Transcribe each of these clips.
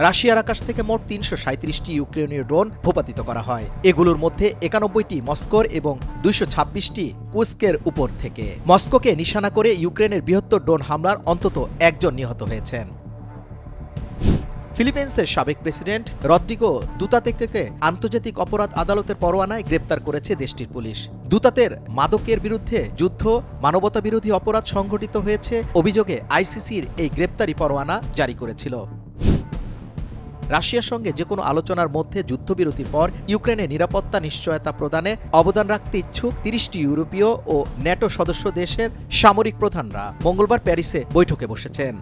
রাশিয়ার আকাশ থেকে মোট ৩৩৭টি ইউক্রেনীয় ড্রোন ভূপাতিত করা হয়। এগুলোর মধ্যে ৯১টি মস্কোর এবং ২২৬টি কুস্কের উপর থেকে। মস্কোকে নিশানা করে ইউক্রেনের বৃহত্তর ড্রোন হামলার অন্তত একজন নিহত হয়েছেন। ফিলিপাইন্সের সাবেক প্রেসিডেন্ট রদ্রিগো দুতাতেকে আন্তর্জাতিক অপরাধ আদালতের পরোয়ানায় গ্রেপ্তার করেছে দেশটির পুলিশ। দুতাতের মাদকের বিরুদ্ধে যুদ্ধ, মানবতাবিরোধী অপরাধ সংঘটিত হয়েছে অভিযোগে আইসিসির এই গ্রেপ্তারি পরোয়ানা জারি করেছিল। রাশিয়ার সঙ্গে যে কোনো আলোচনার মধ্যে যুদ্ধবিরতির পর ইউক্রেনে নিরাপত্তা নিশ্চয়তা প্রদানে অবদান রাখতে ইচ্ছুক ৩০টি ইউরোপীয় ও ন্যাটো সদস্য দেশের সামরিক প্রধানরা মঙ্গলবার প্যারিসে বৈঠকে বসেছেন।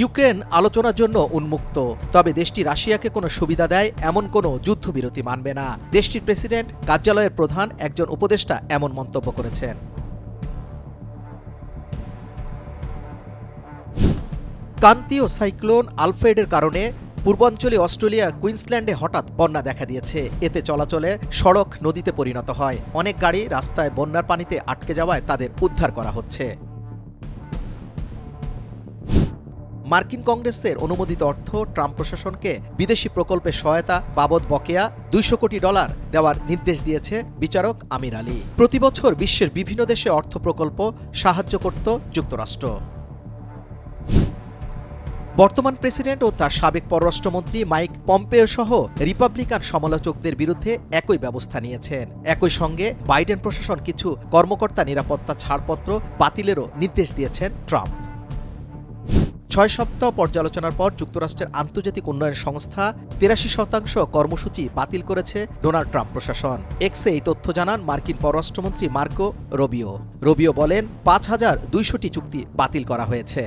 ইউক্রেন আলোচনার জন্য উন্মুক্ত, তবে দেশটি রাশিয়াকে কোনো সুবিধা দেয় এমন কোনো যুদ্ধবিরতি মানবে না। দেশটির প্রেসিডেন্ট কার্যালয়ের প্রধান একজন উপদেষ্টা এমন মন্তব্য করেছেন। ক্রান্তীয় সাইক্লোন আলফ্রেডের কারণে পূর্বাঞ্চলীয় অস্ট্রেলিয়া কুইন্সল্যান্ডে হঠাৎ বন্যা দেখা দিয়েছে। এতে চলাচলে সড়ক নদীতে পরিণত হয়। অনেক গাড়ি রাস্তায় বন্যার পানিতে আটকে যাওয়ায় তাদের উদ্ধার করা হচ্ছে। মার্কিন কংগ্রেসের অনুমোদিত অর্থ ট্রাম্প প্রশাসনকে বিদেশি প্রকল্পে সহায়তা বাবদ বকেয়া $200 কোটি দেওয়ার নির্দেশ দিয়েছে বিচারক আমির আলী। প্রতি বছর বিশ্বের বিভিন্ন দেশে অর্থ প্রকল্প সাহায্য করত যুক্তরাষ্ট্র। বর্তমান প্রেসিডেন্ট ও তার সাবেক পররাষ্ট্রমন্ত্রী মাইক পম্পেও সহ রিপাবলিকান সমালোচকদের বিরুদ্ধে একই ব্যবস্থা নিয়েছেন। একই সঙ্গে বাইডেন প্রশাসন কিছু কর্মকর্তা নিরাপত্তা ছাড়পত্র বাতিলেরও নির্দেশ দিয়েছেন ট্রাম্প। ৬ সপ্তাহ পর্যালোচনার পর যুক্তরাষ্ট্রের আন্তর্জাতিক উন্নয়ন সংস্থা ৮৩% কর্মসূচি বাতিল করেছে ডোনাল্ড ট্রাম্প প্রশাসন। এক্সে এই তথ্য জানান মার্কিন পররাষ্ট্রমন্ত্রী মার্কো রুবিও। রুবিও বলেন ৫,২০০টি চুক্তি বাতিল করা হয়েছে।